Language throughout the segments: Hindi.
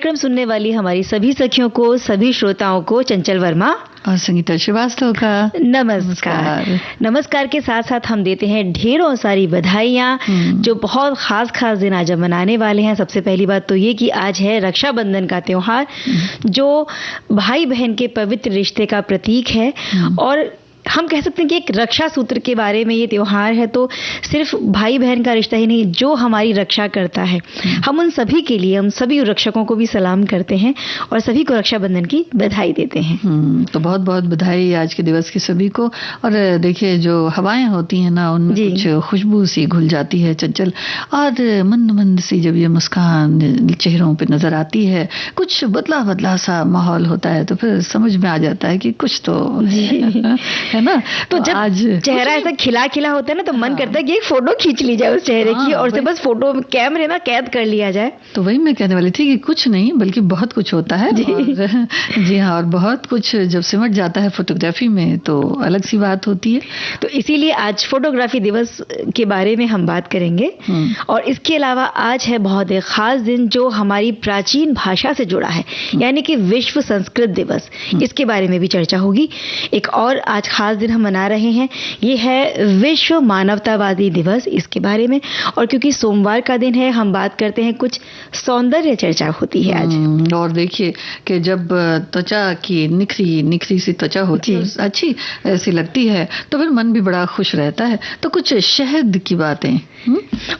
कार्यक्रम सुनने वाली हमारी सभी सखियों को, सभी श्रोताओं को चंचल वर्मा और संगीता श्रीवास्तव का नमस्कार के साथ साथ हम देते हैं ढेरों सारी बधाइयाँ जो बहुत खास दिन आज हम मनाने वाले हैं। सबसे पहली बात तो ये कि आज है रक्षाबंधन का त्योहार, जो भाई बहन के पवित्र रिश्ते का प्रतीक है। और हम कह सकते हैं कि एक रक्षा सूत्र के बारे में ये त्योहार है। तो सिर्फ भाई बहन का रिश्ता ही नहीं, जो हमारी रक्षा करता है, हम उन सभी के लिए, हम सभी रक्षकों को भी सलाम करते हैं और सभी को रक्षाबंधन की बधाई देते हैं। तो बहुत बहुत बधाई आज के दिवस की सभी को। और देखिए, जो हवाएं होती हैं ना, उनमें कुछ खुशबू सी घुल जाती है चंचल, और मंद मंद सी जब ये मुस्कान चेहरों पे नजर आती है, कुछ बदला बदला सा माहौल होता है, तो फिर समझ में आ जाता है कि कुछ तो है ना। तो जब आज चेहरा ऐसा खिला खिला होता है ना, तो मन करता है कि एक फोटो खींच ली जाए उस चेहरे की, और उसे बस फोटो कैमरे में कैद कर लिया जाए। तो वही मैं कहने वाली थी कि कुछ नहीं बल्कि बहुत कुछ होता है। जी हाँ, और बहुत कुछ जब सिमट जाता है फोटोग्राफी में तो अलग सी बात होती है। तो इसीलिए आज फोटोग्राफी दिवस के बारे में हम बात करेंगे। और इसके अलावा आज है बहुत एक खास दिन जो हमारी प्राचीन भाषा से जुड़ा है, यानी कि विश्व संस्कृत दिवस। इसके बारे में भी चर्चा होगी। एक और आज खास दिन हम मना रहे हैं, ये है विश्व मानवतावादी दिवस, इसके बारे में। और क्योंकि सोमवार का दिन है, हम बात करते हैं, कुछ सौंदर्य चर्चा होती है आज। और देखिए कि जब त्वचा की निखरी सी त्वचा होती है, अच्छी ऐसी लगती है, तो फिर मन भी बड़ा खुश रहता है। तो कुछ शहद की बातें।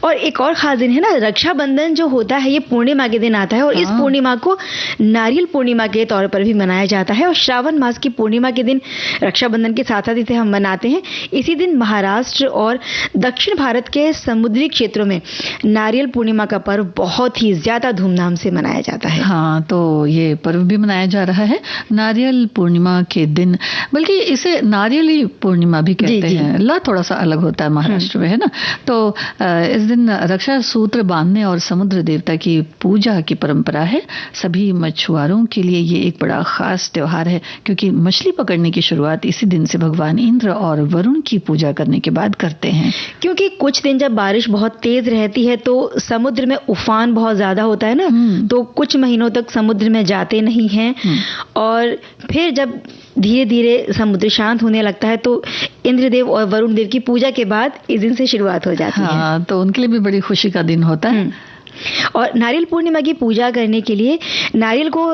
और एक और खास दिन है ना, रक्षाबंधन जो होता है, ये पूर्णिमा के दिन आता है। और इस पूर्णिमा को नारियल पूर्णिमा के तौर पर भी मनाया जाता है। और श्रावण मास की पूर्णिमा के दिन रक्षाबंधन के साथ साथ इसे हम मनाते हैं। इसी दिन महाराष्ट्र और दक्षिण भारत के समुद्री क्षेत्रों में नारियल पूर्णिमा का पर्व बहुत ही ज्यादा धूमधाम से मनाया जाता है। हाँ, तो ये पर्व भी मनाया जा रहा है नारियल पूर्णिमा के दिन, बल्कि इसे नारियली पूर्णिमा भी कहते हैं। ला थोड़ा सा अलग होता है महाराष्ट्र में, है ना। तो इस दिन रक्षा सूत्र बांधने और समुद्र देवता की पूजा की परंपरा है। सभी मछुआरों के लिए ये एक बड़ा खास त्योहार है, क्योंकि मछली पकड़ने की शुरुआत इसी दिन से भगवान इंद्र और वरुण की पूजा करने के बाद करते हैं। क्योंकि कुछ दिन जब बारिश बहुत तेज रहती है तो समुद्र में उफान बहुत ज्यादा होता है ना, तो कुछ महीनों तक समुद्र में जाते नहीं हैं। और फिर जब धीरे धीरे समुद्र शांत होने लगता है तो इंद्रदेव और वरुण देव की पूजा के बाद इस दिन से शुरुआत हो जाती है। तो उनके लिए भी बड़ी खुशी का दिन होता है। और नारियल पूर्णिमा की पूजा करने के लिए नारियल को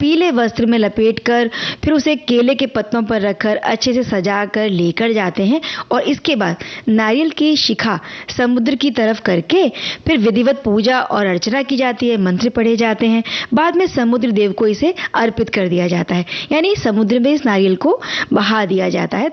पीले वस्त्र में लपेटकर फिर उसे केले के पत्तों पर रखकर अच्छे से सजाकर लेकर जाते हैं। और इसके बाद नारियल की शिखा समुद्र की तरफ करके फिर विधिवत पूजा और अर्चना की जाती है, मंत्र पढ़े जाते हैं। बाद में समुद्र देव को इसे अर्पित कर दिया जाता है, यानी समुद्र में इस नारियल को बहा दिया जाता है,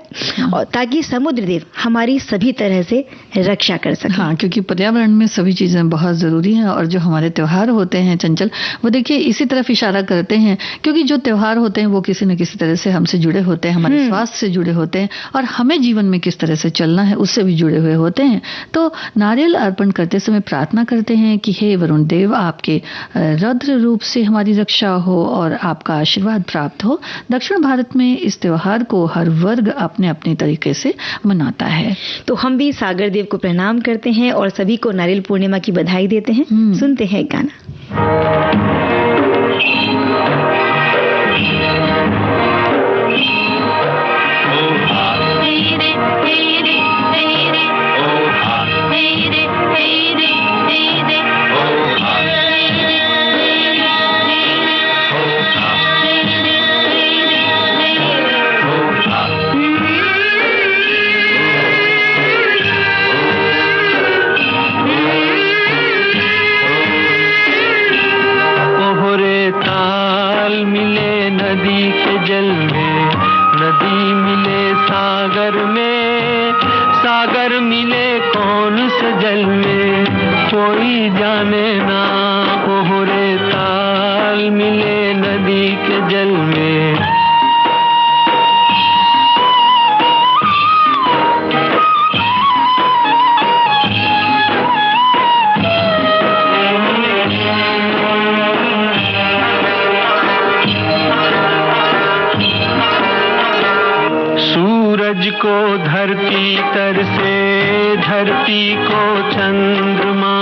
और ताकि समुद्र देव हमारी सभी तरह से रक्षा कर सके। हाँ, क्योंकि पर्यावरण में सभी चीजें बहुत जरूरी हैं। और जो हमारे त्योहार होते हैं चंचल, वो देखिए इसी तरफ इशारा करते हैं, क्योंकि जो त्योहार होते हैं वो किसी न किसी तरह से हमसे जुड़े होते हैं, हमारे स्वास्थ्य से जुड़े होते हैं, और हमें जीवन में किस तरह से चलना है उससे भी जुड़े हुए होते हैं। तो नारियल अर्पण करते समय प्रार्थना करते हैं कि हे वरुण देव, आपके रौद्र रूप से हमारी रक्षा हो और आपका आशीर्वाद प्राप्त हो। दक्षिण भारत में इस त्योहार को हर वर्ग अपने अपने तरीके से मनाता है। तो हम भी सागर देव को प्रणाम करते हैं और सभी को नारियल पूर्णिमा की बधाई देते हैं। सुनते हैं एक गाना। नदी के जल में, नदी मिले सागर में, सागर मिले कौन से जल में, कोई जाने ना। ओहरे ताल मिले नदी के जल में। सूरज को धरती तर से, धरती को चंद्रमा,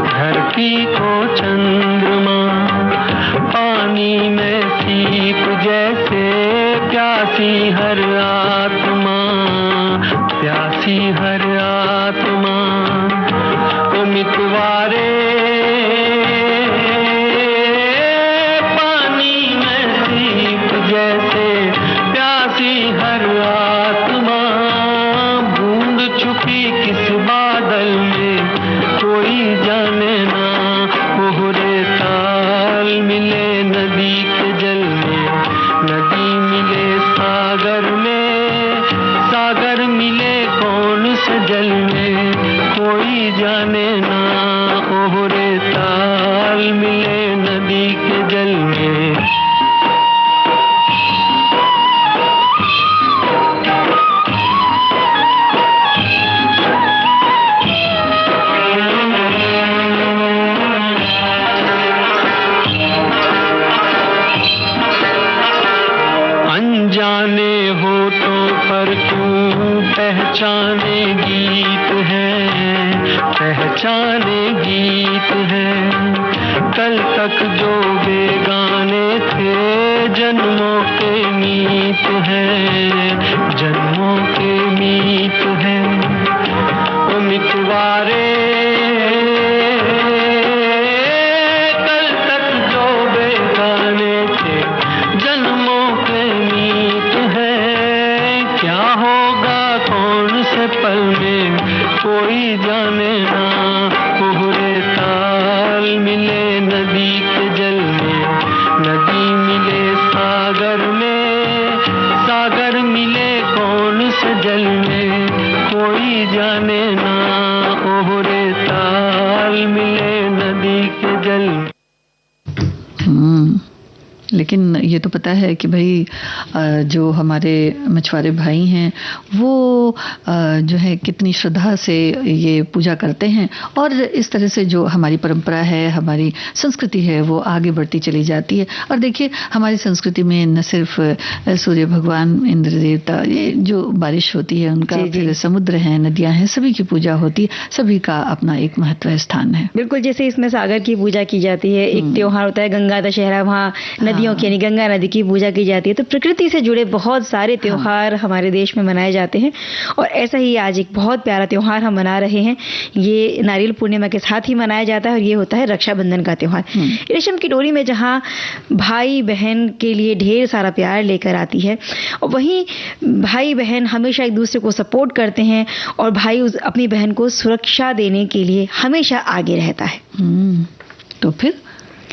धरती को चंद्रमा। पानी में सीप जैसे प्यासी हर आत्मा, प्यासी हर आत्मा। ओ मितवारे पानी में सीप जैसे प्यासी हर आत्मा, बूंद छुपी किस बादल में कोई जाने ना। मोहरे ताल मिले नदी के जल में, नदी मिले सागर में, सागर मिले कौन से जल में कोई जाने ना। मोहरे ताल मिले नदी के जल में। अनजाने होठों पर तू पहचाने गीत है, पहचाने गीत है। कल तक जो बेगाने थे जन्मों के मीत है, जन्मों के मीत है। ओ मितवारे कल तक जो बेगाने थे जन्मों के मीत है। क्या होगा कौन से पल में कोई जाने ना। कोहरे ताल मिले नदी के जल में, नदी मिले सागर में, सागर मिले कौन से जल में कोई जाने ना। कोहरे ताल मिले नदी के जल में। लेकिन ये तो पता है कि भाई जो हमारे मछुआरे भाई हैं वो जो है कितनी श्रद्धा से ये पूजा करते हैं, और इस तरह से जो हमारी परंपरा है, हमारी संस्कृति है, वो आगे बढ़ती चली जाती है। और देखिए हमारी संस्कृति में न सिर्फ सूर्य भगवान, इंद्र देवता, ये जो बारिश होती है उनका, फिर समुद्र है, नदियां हैं, सभी की पूजा होती है, सभी का अपना एक महत्व स्थान है। बिल्कुल, जैसे इसमें सागर की पूजा की जाती है, एक त्योहार होता है गंगा दशहरा, वहाँ नदियों की यानी गंगा नदी की पूजा की जाती है। तो प्रकृति से जुड़े बहुत सारे त्योहार हमारे देश में मनाए जाते हैं, और ऐसा ही आज एक बहुत प्यारा त्योहार हम मना रहे हैं। ये नारियल पूर्णिमा के साथ ही मनाया जाता है, और ये होता है रक्षाबंधन का त्योहार। रेशम की डोरी में जहाँ भाई बहन के लिए ढेर सारा प्यार लेकर आती है, और वहीं भाई बहन हमेशा एक दूसरे को सपोर्ट करते हैं, और भाई अपनी बहन को सुरक्षा देने के लिए हमेशा आगे रहता है। तो फिर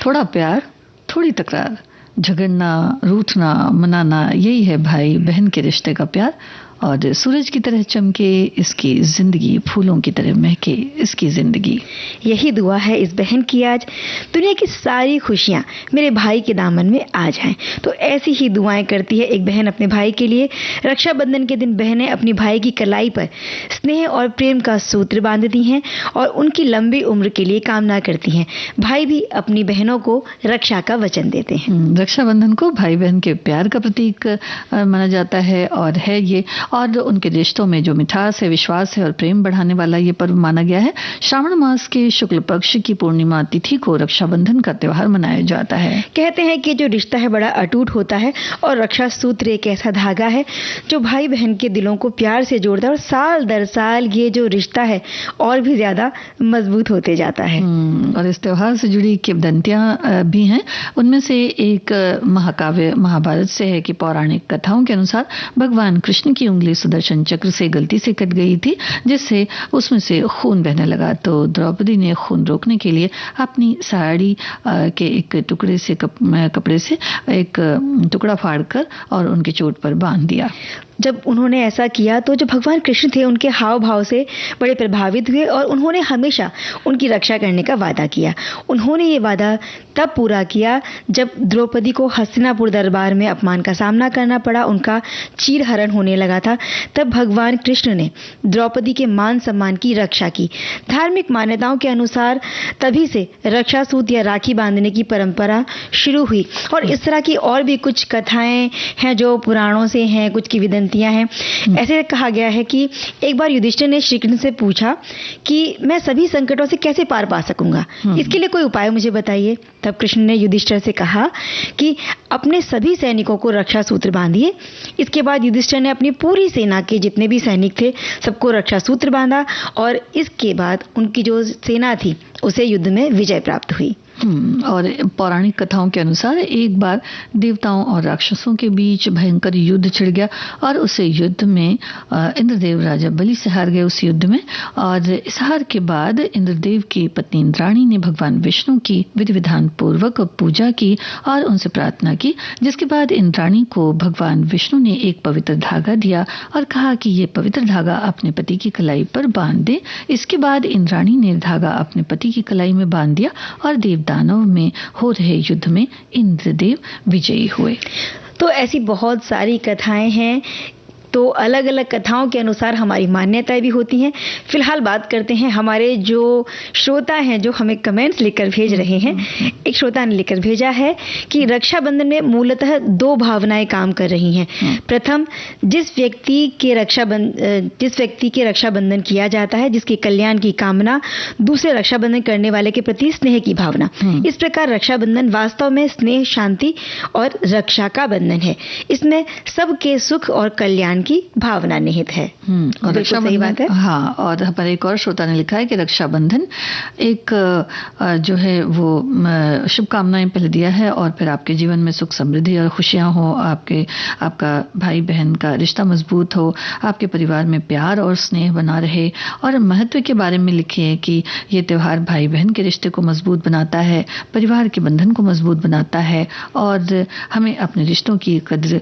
थोड़ा प्यार, थोड़ी तकरार, झगड़ना, रूठना, मनाना, यही है भाई बहन के रिश्ते का प्यार। और सूरज की तरह चमके इसकी जिंदगी, फूलों की तरह महके इसकी जिंदगी। यही दुआ है इस बहन की आज, दुनिया की सारी खुशियां मेरे भाई के दामन में आ जाएं। तो ऐसी ही दुआएं करती है एक बहन अपने भाई के लिए। रक्षाबंधन के दिन बहनें अपनी भाई की कलाई पर स्नेह और प्रेम का सूत्र बांधती हैं, और उनकी लंबी उम्र के लिए कामना करती हैं। भाई भी अपनी बहनों को रक्षा का वचन देते हैं। रक्षाबंधन को भाई बहन के प्यार का प्रतीक माना जाता है, और है ये, और उनके रिश्तों में जो मिठास है, विश्वास है और प्रेम बढ़ाने वाला ये पर्व माना गया है। श्रावण मास के शुक्ल पक्ष की पूर्णिमा तिथि को रक्षाबंधन का त्योहार मनाया जाता है। कहते हैं कि जो रिश्ता है बड़ा अटूट होता है, और रक्षा सूत्र एक ऐसा धागा है जो भाई बहन के दिलों को प्यार से जोड़ता है, और साल दर साल ये जो रिश्ता है और भी ज्यादा मजबूत होते जाता है। और इस त्योहार से जुड़ी किंवदंतियां भी हैं। उनमें से एक महाकाव्य महाभारत से है कि पौराणिक कथाओं के अनुसार भगवान कृष्ण की उंगली सुदर्शन चक्र से गलती से कट गई थी, जिससे उसमें से खून बहने लगा। तो द्रौपदी ने खून रोकने के लिए अपनी साड़ी के एक टुकड़े से कपड़े से एक टुकड़ा फाड़कर और उनके चोट पर बांध दिया। जब उन्होंने ऐसा किया तो जो भगवान कृष्ण थे उनके हाव भाव से बड़े प्रभावित हुए, और उन्होंने हमेशा उनकी रक्षा करने का वादा किया। उन्होंने ये वादा तब पूरा किया जब द्रौपदी को हस्तिनापुर दरबार में अपमान का सामना करना पड़ा, उनका चीरहरण होने लगा था। तब भगवान कृष्ण ने द्रौपदी के मान सम्मान की रक्षा की। धार्मिक मान्यताओं के अनुसार तभी से रक्षा सूत्र या राखी बांधने की परंपरा शुरू हुई, और इस तरह की और भी कुछ कथाएं हैं जो पुराणों से हैं, कुछ किंवदंतियां किंवदंतियां हैं। ऐसे कहा गया है कि एक बार युधिष्ठिर ने श्री कृष्ण से पूछा कि मैं सभी संकटों से कैसे पार पा सकूंगा, इसके लिए कोई उपाय मुझे बताइए। तब कृष्ण ने युधिष्ठिर से कहा कि अपने सभी सैनिकों को रक्षा सूत्र बांधिए। इसके बाद युधिष्ठिर ने अपनी पूरी सेना के जितने भी सैनिक थे सबको रक्षा सूत्र बांधा और इसके बाद उनकी जो सेना थी उसे युद्ध में विजय प्राप्त हुई। और पौराणिक कथाओं के अनुसार एक बार देवताओं और राक्षसों के बीच भयंकर युद्ध छिड़ गया और उस युद्ध में इंद्रदेव राजा बलि से हार गए उस युद्ध में। और इस हार के बाद इंद्रदेव की पत्नी इंद्राणी ने भगवान विष्णु की विधि विधान पूर्वक पूजा की और उनसे प्रार्थना की, जिसके बाद इंद्राणी को भगवान विष्णु ने एक पवित्र धागा दिया और कहा कि ये पवित्र धागा अपने पति की कलाई पर बांध दे। इसके बाद इंद्राणी ने धागा अपने पति की कलाई में बांध दिया और दानव में हो रहे युद्ध में इंद्रदेव विजयी हुए। तो ऐसी बहुत सारी कथाएं हैं, तो अलग अलग कथाओं के अनुसार हमारी मान्यताएं भी होती हैं। फिलहाल बात करते हैं हमारे जो श्रोता हैं जो हमें कमेंट्स लिखकर भेज रहे हैं। एक श्रोता ने लिखकर भेजा है कि रक्षाबंधन में मूलतः दो भावनाएं काम कर रही हैं। प्रथम, जिस व्यक्ति के रक्षाबंधन किया जाता है, जिसके कल्याण की कामना, दूसरे रक्षाबंधन करने वाले के प्रति स्नेह की भावना। इस प्रकार रक्षाबंधन वास्तव में स्नेह, शांति और रक्षा का बंधन है। इसमें सबके सुख और कल्याण की भावना निहित है। और सही बात है। हाँ, और हमारे एक और श्रोता ने लिखा है कि रक्षाबंधन एक जो है वो शुभकामनाएं पहले दिया है और फिर आपके जीवन में सुख समृद्धि और खुशियां हो, आपका भाई बहन का रिश्ता मजबूत हो, आपके परिवार में प्यार और स्नेह बना रहे। और महत्व के बारे में लिखे है कि ये त्योहार भाई बहन के रिश्ते को मजबूत बनाता है, परिवार के बंधन को मजबूत बनाता है और हमें अपने रिश्तों की कद्र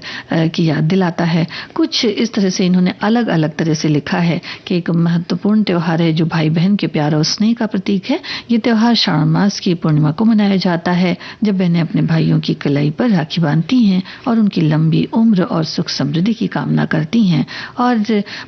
की याद दिलाता है। कुछ इस तरह से इन्होंने अलग अलग तरह से लिखा है कि एक महत्वपूर्ण त्योहार है जो भाई बहन के प्यार और स्नेह का प्रतीक है। ये त्योहार श्रावण मास की पूर्णिमा को मनाया जाता है, जब बहनें अपने भाइयों की कलाई पर राखी बांधती हैं और उनकी लंबी उम्र और सुख समृद्धि की कामना करती हैं। और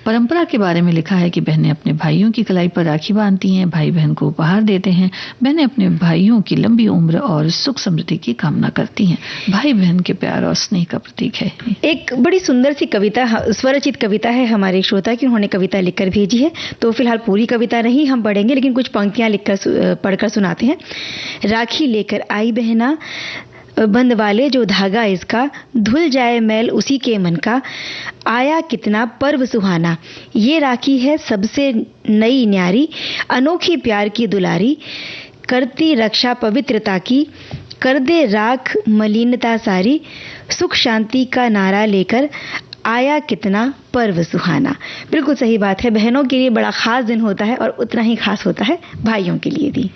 परंपरा के बारे में लिखा है कि बहनें अपने भाइयों की कलाई पर राखी बांधती हैं, भाई बहन को उपहार देते हैं, बहनें अपने भाइयों की लंबी उम्र और सुख समृद्धि की कामना करती हैं। भाई बहन के प्यार और स्नेह का प्रतीक है। एक बड़ी सुंदर सी कविता, स्वरचित कविता है हमारे श्रोता की, उन्होंने कविता लिखकर भेजी है। तो फिलहाल पूरी कविता नहीं हम पढ़ेंगे, लेकिन कुछ पंक्तियां लिखकर पढ़कर सुनाते हैं। राखी लेकर आई बहना, बंद वाले जो धागा इसका, धुल जाए मैल उसी के मन का, आया कितना पर्व सुहाना। ये राखी है सबसे नई न्यारी, अनोखी प्यार की दुलारी, करती रक्षा पवित्रता की, कर दे राख मलिनता सारी, सुख शांति का नारा लेकर आया कितना पर्व सुहाना। बिल्कुल सही बात है, बहनों के लिए बड़ा खास दिन होता है और उतना ही खास होता है भाइयों के लिए भी।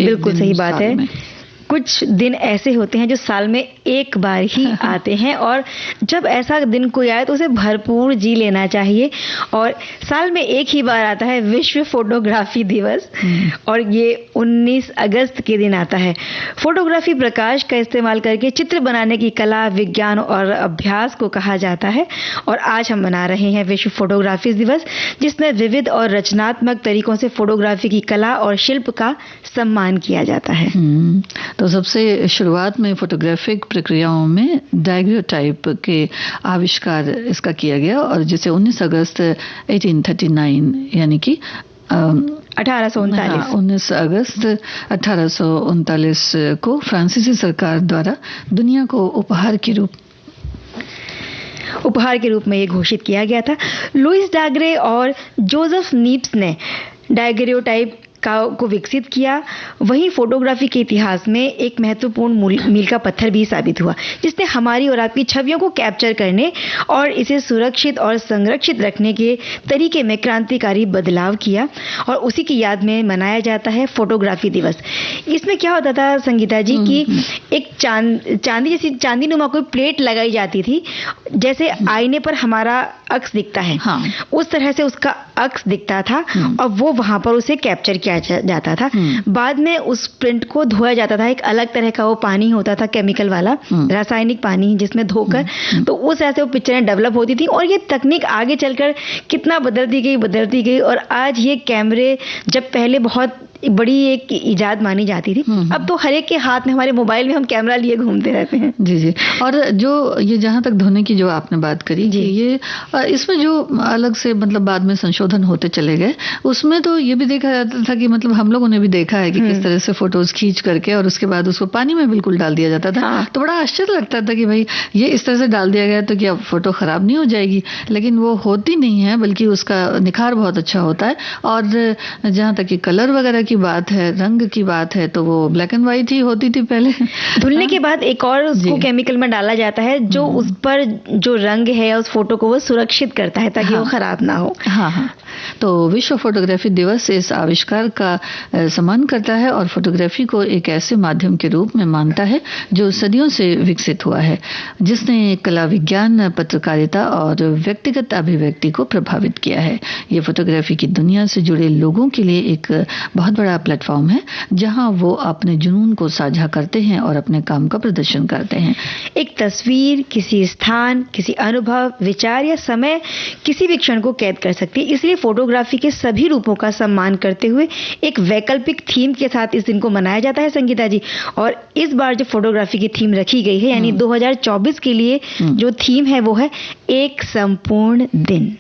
बिल्कुल सही बात है। कुछ दिन ऐसे होते हैं जो साल में एक बार ही आते हैं और जब ऐसा दिन कोई आए तो उसे भरपूर जी लेना चाहिए। और साल में एक ही बार आता है विश्व फोटोग्राफी दिवस और ये 19 अगस्त के दिन आता है। फोटोग्राफी प्रकाश का इस्तेमाल करके चित्र बनाने की कला, विज्ञान और अभ्यास को कहा जाता है और आज हम मना रहे हैं विश्व फोटोग्राफी दिवस, जिसमें विविध और रचनात्मक तरीकों से फोटोग्राफी की कला और शिल्प का सम्मान किया जाता है। तो सबसे शुरुआत में फोटोग्राफिक प्रक्रियाओं में डायग्रोटाइप के आविष्कार इसका किया गया और जिसे 19 अगस्त 1839 यानी कि 19 अगस्त 1839 को फ्रांसीसी सरकार द्वारा दुनिया को उपहार के रूप में ये घोषित किया गया था। लुइस डागरे और जोसेफ नीप्स ने डायग्रोटाइप को विकसित किया। वहीं फोटोग्राफी के इतिहास में एक महत्वपूर्ण मील का पत्थर भी साबित हुआ, जिसने हमारी और आपकी छवियों को कैप्चर करने और इसे सुरक्षित और संरक्षित रखने के तरीके में क्रांतिकारी बदलाव किया और उसी की याद में मनाया जाता है फोटोग्राफी दिवस। इसमें क्या होता था संगीता जी कि एक चांदीनुमा कोई प्लेट लगाई जाती थी, जैसे आईने पर हमारा अक्स दिखता है, उस तरह से उसका अक्स दिखता था और वो वहां पर उसे कैप्चर किया जाता था। बाद में उस प्रिंट को धोया जाता था, एक अलग तरह का वो पानी होता था, केमिकल वाला रासायनिक पानी, जिसमें धोकर तो उस तरह से वो पिक्चरें डेवलप होती थी। और ये तकनीक आगे चलकर कितना बदलती गई और आज ये कैमरे, जब पहले बहुत बड़ी एक इजाद मानी जाती थी, अब तो हर एक के हाथ में, हमारे मोबाइल में हम कैमरा लिए घूमते रहते हैं। जी। और जो ये जहां तक धोने की जो आपने बात करी कि ये इसमें जो अलग से मतलब बाद में संशोधन होते चले गए, उसमें तो ये भी देखा जाता था कि मतलब हम लोगों ने भी देखा है कि किस तरह से फोटोज खींच करके और उसके बाद उसको पानी में बिल्कुल डाल दिया जाता था। तो बड़ा आश्चर्य लगता था कि भाई ये इस तरह से डाल दिया गया तो क्या फोटो खराब नहीं हो जाएगी, लेकिन वो होती नहीं है, बल्कि उसका निखार बहुत अच्छा होता है। और जहां तक कि कलर वगैरह की बात है, रंग की बात है, तो वो ब्लैक एंड व्हाइट ही होती थी पहले। धुलने के बाद एक और उसको केमिकल में डाला जाता है जो उस पर जो रंग है उस फोटो को वो सुरक्षित करता है ताकि वो खराब ना हो। तो विश्व फोटोग्राफी दिवस इस आविष्कार का सम्मान करता है और फोटोग्राफी को एक ऐसे माध्यम के रूप में मानता है जो सदियों से विकसित हुआ है, जिसने कला, विज्ञान, पत्रकारिता और व्यक्तिगत अभिव्यक्ति को प्रभावित किया है। ये फोटोग्राफी की दुनिया से जुड़े लोगों के लिए एक बहुत बड़ा प्लेटफॉर्म है जहां वो अपने जुनून को साझा करते हैं और अपने काम का प्रदर्शन करते हैं। एक तस्वीर किसी स्थान, किसी अनुभव, विचार या समय, किसी भी क्षण को कैद कर सकती है। इसलिए फोटोग्राफी के सभी रूपों का सम्मान करते हुए एक वैकल्पिक थीम के साथ इस दिन को मनाया जाता है संगीता जी। और इस बार जो फोटोग्राफी की थीम रखी गई है, यानी 2024 के लिए जो थीम है वो है एक संपूर्ण दिन।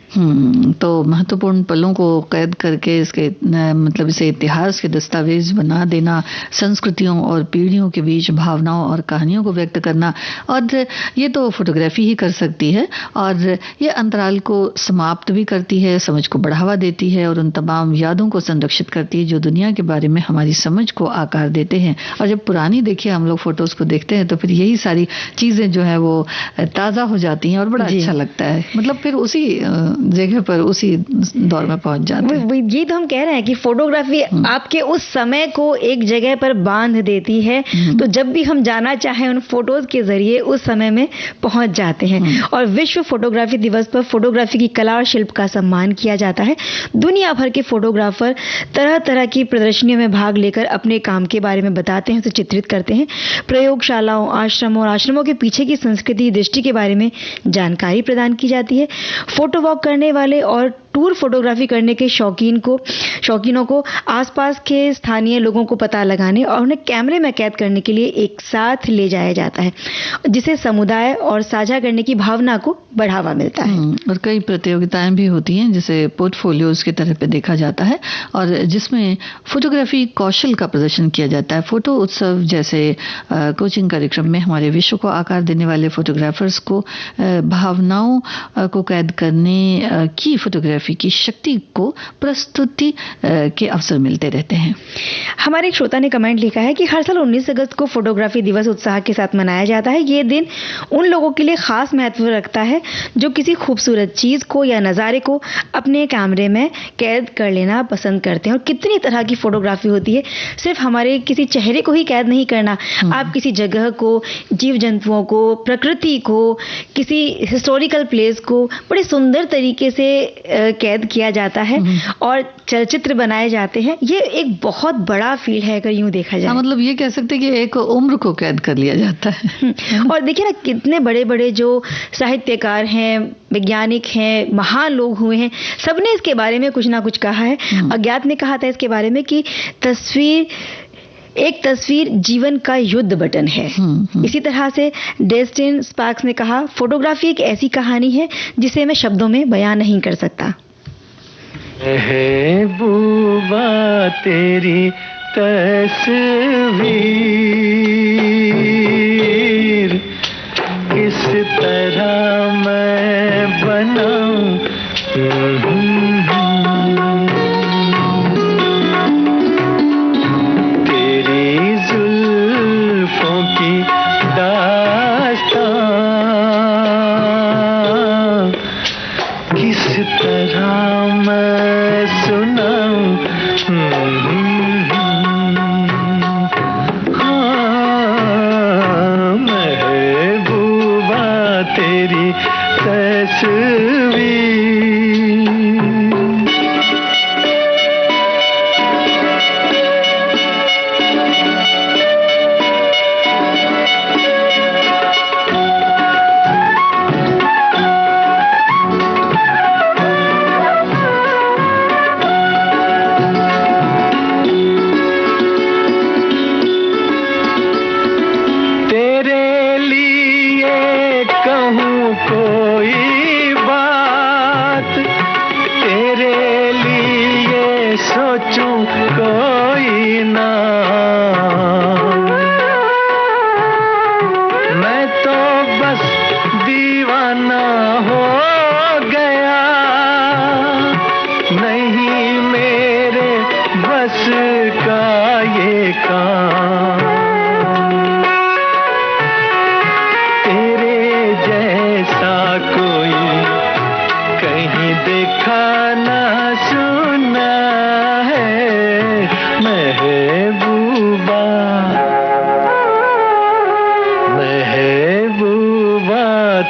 तो महत्वपूर्ण पलों को कैद करके इसके मतलब इसे इतिहास के दस्तावेज बना देना, संस्कृतियों और पीढ़ियों के बीच भावनाओं और कहानियों को व्यक्त करना, और ये तो फोटोग्राफी ही कर सकती है। और ये अंतराल को समाप्त भी करती है, समझ को बढ़ावा देती है और उन तमाम यादों को संरक्षित करती है जो दुनिया के बारे में हमारी समझ को आकार देते हैं। और जब पुरानी देखिए हम लोग फोटोज को देखते हैं तो फिर यही सारी चीजें जो है वो ताजा हो जाती हैं और बड़ा अच्छा लगता है। मतलब फिर उसी जगह पर उसी दौर में पहुंच जाते हैं। ये तो हम कह रहे हैं कि फोटोग्राफी आपके उस समय को एक जगह पर बांध देती है, तो जब भी हम जाना चाहें उन फोटोज के जरिए उस समय में पहुंच जाते हैं। और विश्व फोटोग्राफी दिवस पर फोटोग्राफी की कला और शिल्प का सम्मान किया जाता है। दुनिया भर के फोटोग्राफर तरह तरह की प्रदर्शनियों में भाग लेकर अपने काम के बारे में बताते हैं, उसे चित्रित करते हैं। प्रयोगशालाओं, आश्रमों और आश्रमों के पीछे की संस्कृति, दृष्टि के बारे में जानकारी प्रदान की जाती है। फोटो वॉक करने वाले और टूर फोटोग्राफी करने के शौकीनों को आसपास के स्थानीय लोगों को पता लगाने और उन्हें कैमरे में कैद करने के लिए एक साथ ले जाया जाता है, जिसे समुदाय और साझा करने की भावना को बढ़ावा मिलता है। और कई प्रतियोगिताएं भी होती हैं जिसे पोर्टफोलियोज की तरह पे देखा जाता है और जिसमें फोटोग्राफी कौशल का प्रदर्शन किया जाता है। फोटो उत्सव जैसे कोचिंग कार्यक्रम में हमारे विश्व को आकार देने वाले फोटोग्राफर्स को भावनाओं को कैद करने की फोटोग्राफी फोटोग्राफी की शक्ति को प्रस्तुति के अवसर मिलते रहते हैं। हमारे एक श्रोता ने कमेंट लिखा है कि हर साल 19 अगस्त को फोटोग्राफी दिवस उत्साह के साथ मनाया जाता है। ये दिन उन लोगों के लिए खास महत्व रखता है जो किसी खूबसूरत चीज को या नज़ारे को अपने कैमरे में कैद कर लेना पसंद करते हैं। और कितनी तरह की फोटोग्राफी होती है, सिर्फ हमारे किसी चेहरे को ही कैद नहीं करना, आप किसी जगह को, जीव जंतुओं को, प्रकृति को, किसी हिस्टोरिकल प्लेस को बड़े सुंदर तरीके से कैद किया जाता है और चलचित्र बनाए जाते हैं। ये एक बहुत बड़ा फील्ड है अगर यूं देखा जाए। मतलब ये कह सकते हैं कि एक उम्र को कैद कर लिया जाता है। और देखिए ना, कितने बड़े बड़े जो साहित्यकार हैं, वैज्ञानिक हैं, महान लोग हुए हैं, सबने इसके बारे में कुछ ना कुछ कहा है। अज्ञात ने कहा था इसके बारे में कि एक तस्वीर जीवन का युद्ध बटन है। इसी तरह से डेस्टिन स्पार्क्स ने कहा, फोटोग्राफी एक ऐसी कहानी है जिसे मैं शब्दों में बयां नहीं कर सकता। महबूबा तेरी तस्वीर किस तरह मैं बनाऊं, तेरी जुल्फों की दास्तां किस तरह मैं सुनाऊं। हाँ, महबूबा तेरी तस्वीर।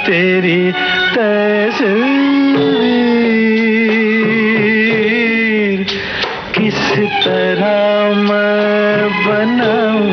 तेरी तस्वीर किस तरह मैं बनाऊं।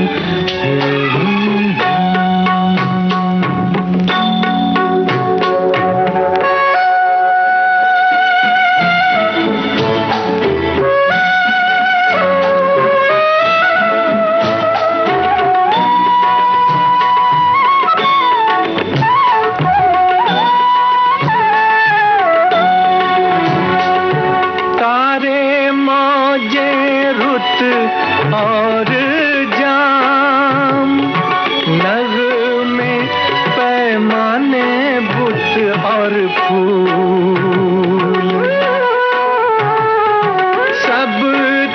और जाम नग़मे पैमाने बुत और फूल सब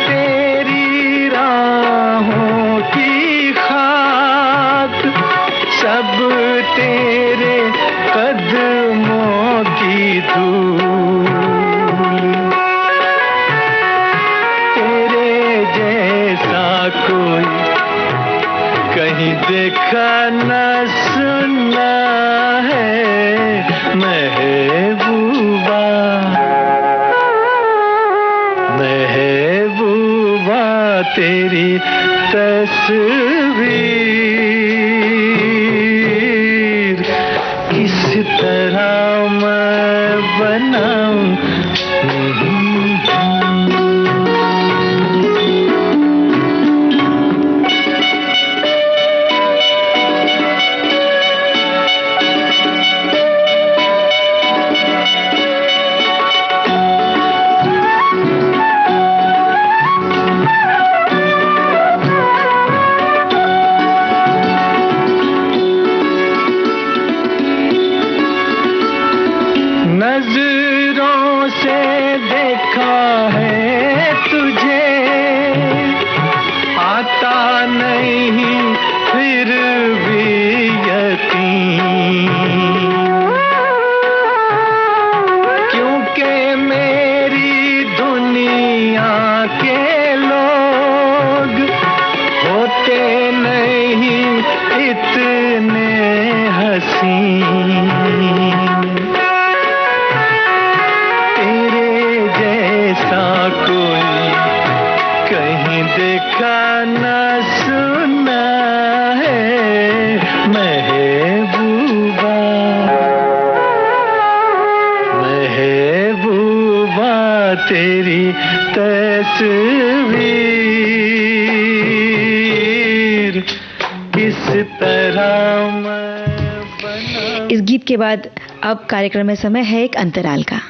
तेरी राहों की खाक, सब तेरे कदमों की धूल। कोई कहीं देखा न सुना है महबूबा, महबूबा तेरी तस्वीर किस तरह मैं बनाऊं। तस्वीर किस तरह मैं बना। इस गीत के बाद अब कार्यक्रम में समय है एक अंतराल का।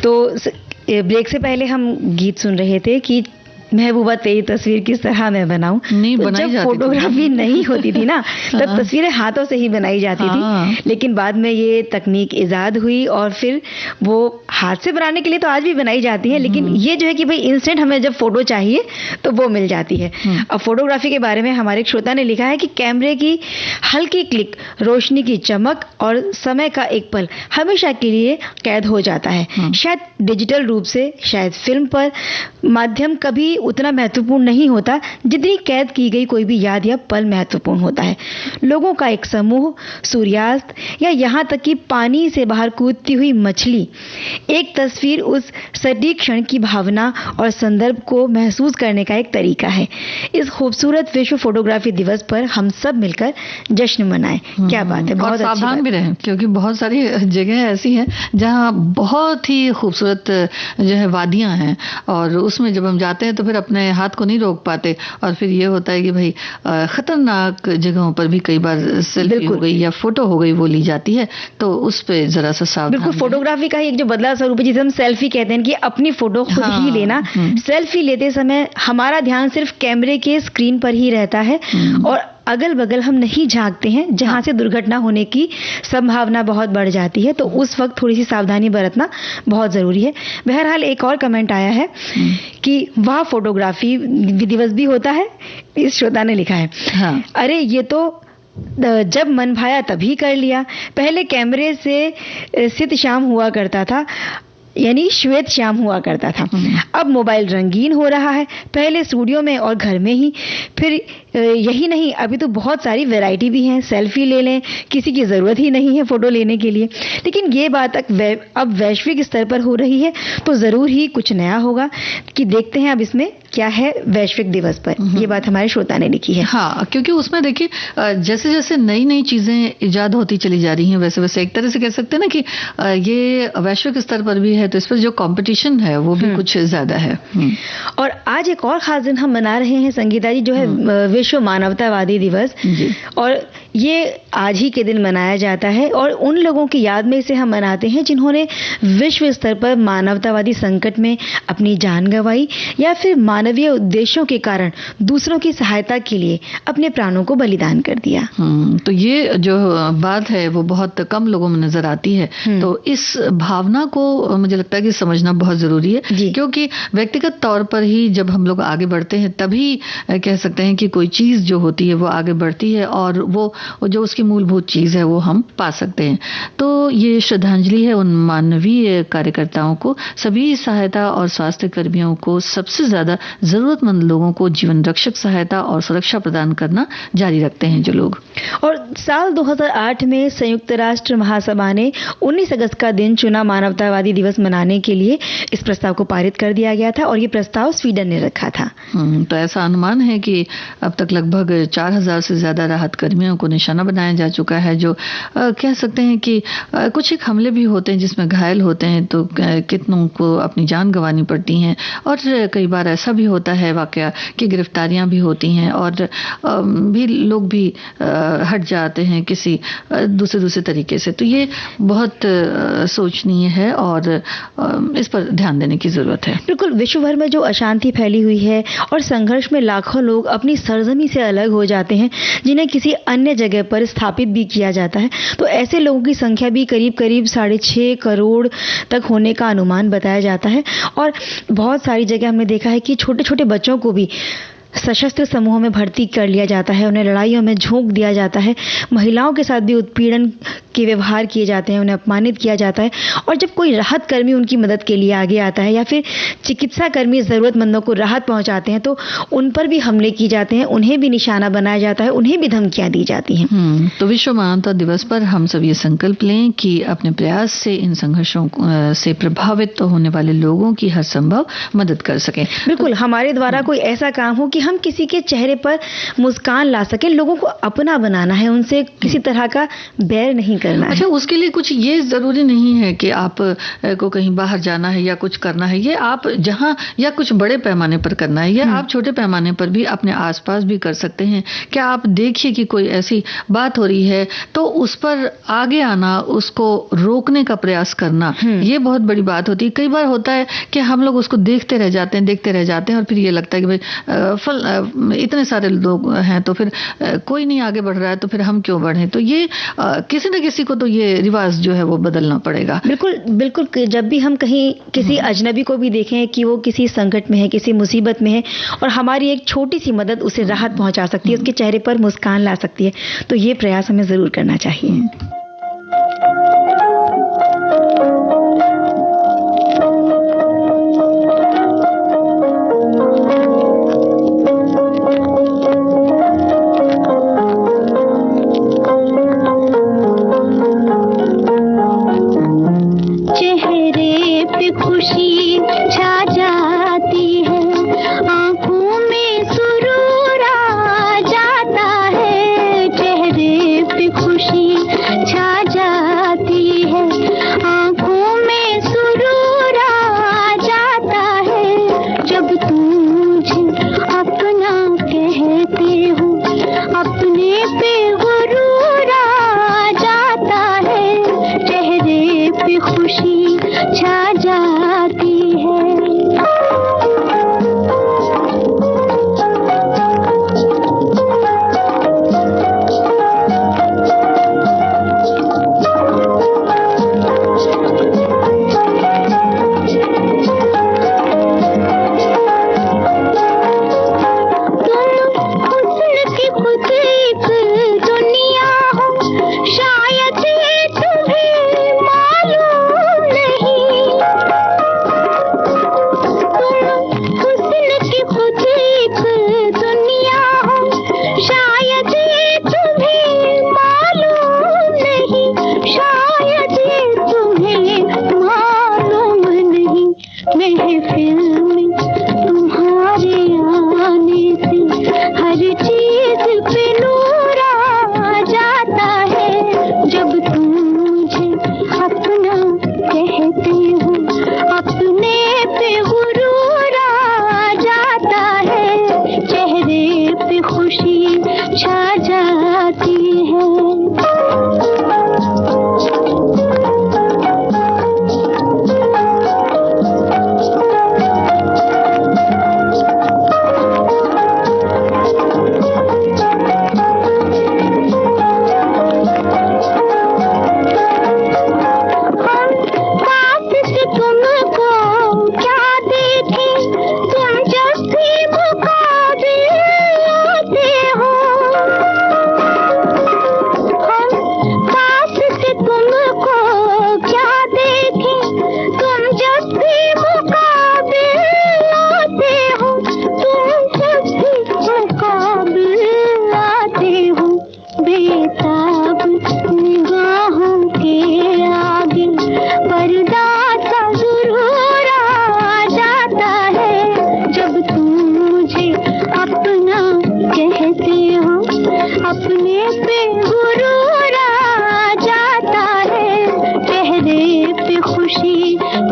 तो ब्रेक से पहले हम गीत सुन रहे थे कि महबूबा तेरी तस्वीर किस तरह मैं बनाऊं। नहीं, तो बनाई जब जाती फोटोग्राफी नहीं होती थी ना तब तस्वीरें हाथों से ही बनाई जाती थी, लेकिन बाद में ये तकनीक इजाद हुई और फिर वो हाथ से बनाने के लिए तो आज भी बनाई जाती है, लेकिन ये जो है कि भाई इंस्टेंट हमें जब फोटो चाहिए तो वो मिल जाती है। अब फोटोग्राफी के बारे में हमारे एक श्रोता ने लिखा है कि कैमरे की हल्की क्लिक, रोशनी की चमक और समय का एक पल हमेशा के लिए कैद हो जाता है। शायद डिजिटल रूप से, शायद फिल्म पर माध्यम कभी उतना महत्वपूर्ण नहीं होता जितनी कैद की गई कोई भी याद या पल महत्वपूर्ण होता है। लोगों का एक समूह, सूर्यास्त या यहाँ तक कि पानी से बाहर कूदती हुई मछली, एक तस्वीर उस सटीक क्षण की भावना और संदर्भ को महसूस करने का एक तरीका है। इस खूबसूरत विश्व फोटोग्राफी दिवस पर हम सब मिलकर जश्न मनाएं। क्या बात है, बहुत सावधान भी रहें, क्योंकि बहुत सारी जगह ऐसी हैं जहाँ बहुत ही खूबसूरत जो है वादियां हैं और उसमें जब हम जाते हैं तो फिर अपने हाथ को नहीं रोक पाते और फिर ये होता है कि भाई खतरनाक जगहों पर भी कई बार सेल्फी हो गई या फोटो हो गई वो ली जाती है, तो उस पे जरा सा सावधान। बिल्कुल, फोटोग्राफी का एक जो बदला स्वरूप है जिसे हम सेल्फी कहते हैं कि अपनी फोटो खुद ही लेना। सेल्फी लेते समय हमारा ध्यान सिर्फ कैमरे के स्क्रीन पर ही रहता है और अगल बगल हम नहीं झांकते हैं, जहां से दुर्घटना होने की संभावना बहुत बढ़ जाती है। तो उस वक्त थोड़ी सी सावधानी बरतना बहुत जरूरी है। बहरहाल एक और कमेंट आया है कि वह फोटोग्राफी दिवस भी होता है, इस श्रोता ने लिखा है। अरे ये तो जब मन भाया तभी कर लिया। पहले कैमरे से सित श्याम हुआ करता था, यानी श्वेत श्याम हुआ करता था। अब मोबाइल रंगीन हो रहा है, पहले स्टूडियो में और घर में ही। फिर यही नहीं, अभी तो बहुत सारी वैरायटी भी हैं। सेल्फी ले लें, किसी की जरूरत ही नहीं है फोटो लेने के लिए। लेकिन ये बात अब वैश्विक स्तर पर हो रही है तो जरूर ही कुछ नया होगा। कि देखते हैं अब इसमें क्या है वैश्विक दिवस पर। ये बात हमारे श्रोता ने लिखी है। हाँ, क्योंकि उसमें देखिए जैसे जैसे नई नई चीजें इजाद होती चली जा रही हैं वैसे वैसे एक तरह से कह सकते हैं ना कि ये वैश्विक स्तर पर भी है, तो इस पर जो कंपटीशन है वो भी कुछ ज्यादा है। और आज एक और खास दिन हम मना रहे हैं संगीता जी, जो है विश्व मानवतावादी दिवस। और ये आज ही के दिन मनाया जाता है और उन लोगों की याद में इसे हम मनाते हैं जिन्होंने विश्व स्तर पर मानवतावादी संकट में अपनी जान गंवाई या फिर मानवीय उद्देश्यों के कारण दूसरों की सहायता के लिए अपने प्राणों को बलिदान कर दिया। तो ये जो बात है वो बहुत कम लोगों में नजर आती है। तो इस भावना को मुझे लगता है कि समझना बहुत जरूरी है, क्योंकि व्यक्तिगत तौर पर ही जब हम लोग आगे बढ़ते हैं तभी कह सकते हैं कि कोई चीज जो होती है वो आगे बढ़ती है और वो जो उसकी मूलभूत चीज है वो हम पा सकते हैं। तो ये श्रद्धांजलि है उन मानवीय कार्यकर्ताओं को, सभी सहायता और स्वास्थ्य कर्मियों को, सबसे ज्यादा जरूरतमंद लोगों को जीवन रक्षक सहायता और सुरक्षा प्रदान करना जारी रखते हैं जो लोग। और साल 2008 में संयुक्त राष्ट्र महासभा ने 19 अगस्त का दिन चुना मानवतावादी दिवस मनाने के लिए। इस प्रस्ताव को पारित कर दिया गया था और ये प्रस्ताव स्वीडन ने रखा था। तो ऐसा अनुमान है कि अब तक लगभग 4000 से ज्यादा राहत कर्मियों को निशाना बनाया जा चुका है, जो कह सकते हैं कि कुछ एक हमले भी होते हैं जिसमें घायल होते हैं तो कितनों को अपनी जान गंवानी पड़ती हैं, और कई बार ऐसा भी होता है वाकया कि गिरफ्तारियां भी होती हैं और भी लोग भी हट जाते हैं किसी दूसरे तरीके से। तो ये बहुत सोचनीय है और इस पर ध्यान देने की जरूरत है। बिल्कुल, विश्व भर में जो अशांति फैली हुई है और संघर्ष में लाखों लोग अपनी सरजमी से अलग हो जाते हैं, जिन्हें किसी अन्य जगह पर स्थापित भी किया जाता है, तो ऐसे लोगों की संख्या भी करीब 6.5 करोड़ तक होने का अनुमान बताया जाता है। और बहुत सारी जगह हमने देखा है कि छोटे छोटे बच्चों को भी सशस्त्र समूहों में भर्ती कर लिया जाता है, उन्हें लड़ाइयों में झोंक दिया जाता है, महिलाओं के साथ भी उत्पीड़न के व्यवहार किए जाते हैं, उन्हें अपमानित किया जाता है। और जब कोई राहत कर्मी उनकी मदद के लिए आगे आता है या फिर चिकित्सा कर्मी जरूरतमंदों को राहत पहुंचाते हैं तो उन पर भी हमले किए जाते हैं, उन्हें भी निशाना बनाया जाता है, उन्हें भी धमकियां दी जाती हैं। तो विश्व मानवता दिवस पर हम सब ये संकल्प लें कि अपने प्रयास से इन संघर्षों से प्रभावित होने वाले लोगों की हर संभव मदद कर सकें। बिल्कुल, हमारे द्वारा कोई ऐसा काम हो कि हम किसी के चेहरे पर मुस्कान ला सकें, लोगों को अपना बनाना है, उनसे किसी तरह का बैर नहीं करना है। अच्छा, उसके लिए कुछ ये जरूरी नहीं है कि आप को कहीं बाहर जाना है या कुछ करना है, ये आप जहां या कुछ बड़े पैमाने पर करना है या आप छोटे पैमाने पर भी अपने आसपास भी कर सकते हैं। क्या आप देखिए कि कोई ऐसी बात हो रही है तो उस पर आगे आना, उसको रोकने का प्रयास करना, ये बहुत बड़ी बात होती है। कई बार होता है कि हम लोग उसको देखते रह जाते हैं और फिर ये लगता है कि भाई इतने सारे लोग हैं तो फिर कोई नहीं आगे बढ़ रहा है तो फिर हम क्यों बढ़ें। तो ये किसी न किसी को तो ये रिवाज जो है वो बदलना पड़ेगा। बिल्कुल बिल्कुल, जब भी हम कहीं किसी अजनबी को भी देखें कि वो किसी संकट में है, किसी मुसीबत में है और हमारी एक छोटी सी मदद उसे राहत पहुंचा सकती है, उसके चेहरे पर मुस्कान ला सकती है, तो ये प्रयास हमें जरूर करना चाहिए।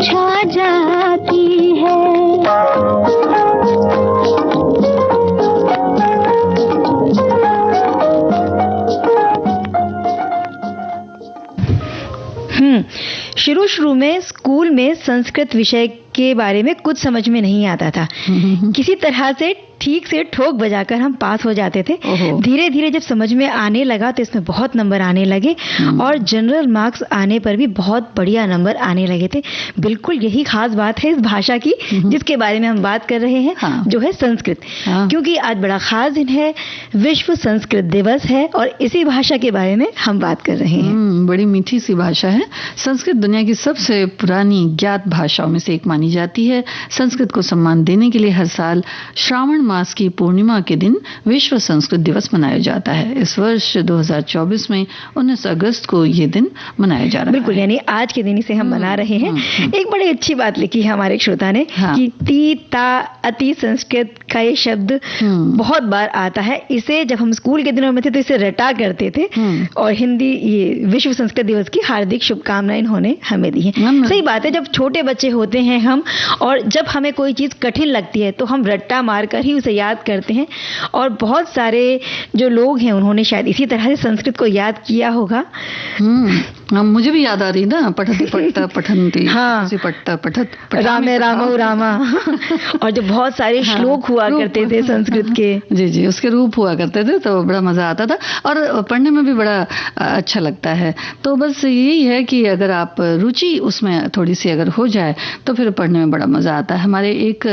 छा जाती है। शुरू में स्कूल में संस्कृत विषय के बारे में कुछ समझ में नहीं आता था। किसी तरह से ठीक से ठोक बजाकर हम पास हो जाते थे। धीरे धीरे जब समझ में आने लगा तो इसमें बहुत नंबर आने लगे और जनरल मार्क्स आने पर भी बहुत बढ़िया नंबर आने लगे थे। बिल्कुल यही खास बात है इस भाषा की जिसके बारे में हम बात कर रहे हैं, जो है संस्कृत। क्योंकि आज बड़ा खास दिन है, विश्व संस्कृत दिवस है और इसी भाषा के बारे में हम बात कर रहे हैं। बड़ी मीठी सी भाषा है संस्कृत। दुनिया की सबसे पुरानी ज्ञात भाषाओं में से एक मानी जाती है। संस्कृत को सम्मान देने के लिए हर साल श्रावण मास की पूर्णिमा के दिन विश्व संस्कृत दिवस मनाया जाता है। इस वर्ष 2024 में 19 अगस्त को ये दिन मनाया जा रहा है। बिल्कुल, यानी आज के दिन इसे हम मना रहे हैं। एक बड़ी अच्छी बात लिखी है हमारे एक श्रोता ने कि ती ता अति संस्कृत का ये शब्द बहुत बार आता है। इसे जब हम स्कूल के दिनों में थे तो इसे रटा करते थे और हिंदी ये विश्व संस्कृत दिवस की हार्दिक शुभकामनाएं इन्होंने हमें दी है। सही बात है, जब छोटे बच्चे होते हैं हम और जब हमें कोई चीज कठिन लगती है तो हम रट्टा मारकर ही उसे याद करते हैं और बहुत सारे जो लोग हैं उन्होंने शायद इसी तरह से संस्कृत को याद किया होगा। मुझे भी याद आ रही ना, पठति पट्टा पठन्ति, पट्टा पठत रामे रामो रामा और जो बहुत सारे श्लोक हुआ करते थे संस्कृत के। जी जी, उसके रूप हुआ करते थे तो बड़ा मजा आता था और पढ़ने में भी बड़ा अच्छा लगता है। तो बस यही है कि अगर आप रुचि उसमें थोड़ी सी अगर हो जाए तो फिर पढ़ने में बड़ा मजा आता है। हमारे एक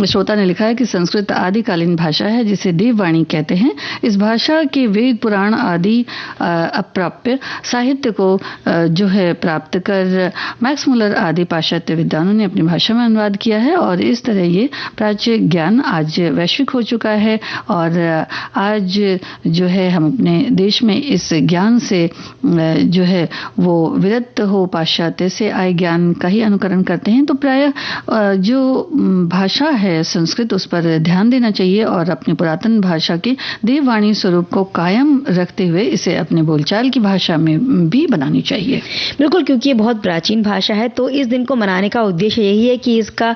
श्रोता ने लिखा है कि संस्कृत आदिकालीन भाषा है जिसे देववाणी कहते हैं। इस भाषा के वेद पुराण आदि अप्राप्य साहित्य को जो है प्राप्त कर मैक्स मुलर आदि पाश्चात्य विद्वानों ने अपनी भाषा में अनुवाद किया है और इस तरह ये प्राच्य ज्ञान आज वैश्विक हो चुका है और आज जो है हम अपने देश में इस ज्ञान से जो है वो विरक्त हो पाश्चात्य से आए ज्ञान का ही अनुकरण करते हैं। तो प्रायः जो भाषा है संस्कृत उस पर ध्यान देना चाहिए और अपनी पुरातन भाषा के देववाणी स्वरूप को कायम रखते हुए इसे अपने बोलचाल की भाषा में भी बनानी चाहिए। बिल्कुल, क्योंकि ये बहुत प्राचीन भाषा है तो इस दिन को मनाने का उद्देश्य यही है कि इसका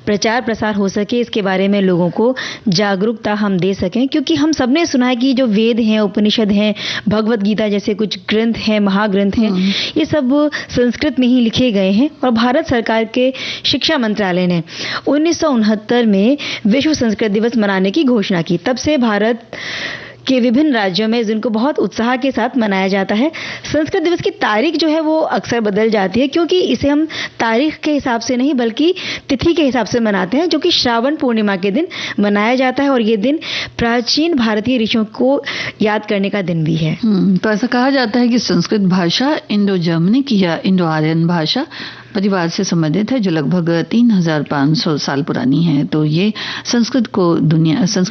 प्रचार प्रसार हो सके, इसके बारे में लोगों को जागरूकता हम दे सकें। क्योंकि हम सबने सुना है कि जो वेद हैं, उपनिषद हैं, भगवत गीता जैसे कुछ ग्रंथ हैं, महाग्रंथ हैं, ये सब संस्कृत में ही लिखे गए हैं और भारत सरकार के शिक्षा मंत्रालय ने 1969 में विश्व संस्कृत दिवस मनाने की घोषणा की। तब से भारत के विभिन्न राज्यों में इस दिन को बहुत उत्साह के साथ मनाया जाता है। संस्कृत दिवस की तारीख जो है वो अक्सर बदल जाती है क्योंकि इसे हम तारीख के हिसाब से नहीं बल्कि तिथि के हिसाब से मनाते हैं, जो कि श्रावण पूर्णिमा के दिन मनाया जाता है और ये दिन प्राचीन भारतीय ऋषियों को याद करने का दिन भी है। तो ऐसा कहा जाता है कि संस्कृत भाषा इंडो जर्मनिक या इंडो आर्यन भाषा परिवार से संबंधित है जो लगभग 3500 साल पुरानी है। तो ये संस्कृत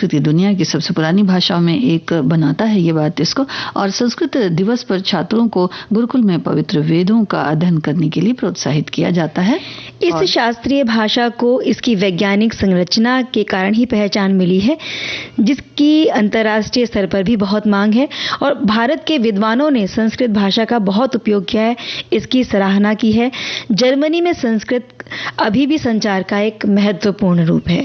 की दुनिया की सबसे पुरानी भाषाओं में एक बनाता है ये बात इसको। और संस्कृत दिवस पर छात्रों को गुरुकुल में पवित्र वेदों का अध्ययन करने के लिए प्रोत्साहित किया जाता है। इस शास्त्रीय भाषा को इसकी वैज्ञानिक संरचना के कारण ही पहचान मिली है, जिसकी अंतर्राष्ट्रीय स्तर पर भी बहुत मांग है और भारत के विद्वानों ने संस्कृत भाषा का बहुत उपयोग किया है, इसकी सराहना की है। जर्मनी में संस्कृत अभी भी संचार का एक महत्वपूर्ण रूप है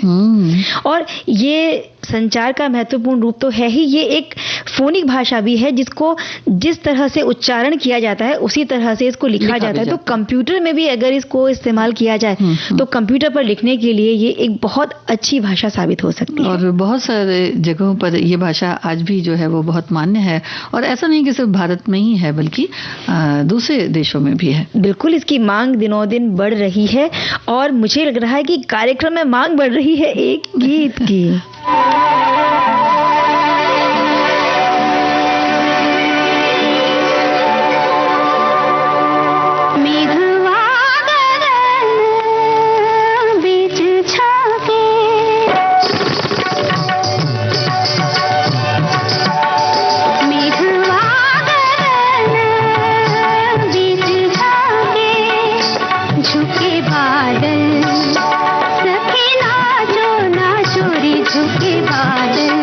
और ये संचार का महत्वपूर्ण रूप तो है ही, ये एक फोनिक भाषा भी है जिसको जिस तरह से उच्चारण किया जाता है उसी तरह से इसको लिखा जाता है। तो कंप्यूटर में भी अगर इसको इस्तेमाल किया जाए तो कंप्यूटर पर लिखने के लिए ये एक बहुत अच्छी भाषा साबित हो सकती है। और बहुत सारे जगहों पर ये भाषा आज भी जो है वो बहुत मान्य है और ऐसा नहीं कि सिर्फ भारत में ही है बल्कि दूसरे देशों में भी है। बिल्कुल, इसकी मांग दिनों दिन बढ़ रही है और मुझे लग रहा है कि कार्यक्रम में मांग बढ़ रही है एक गीत की। झुके बादल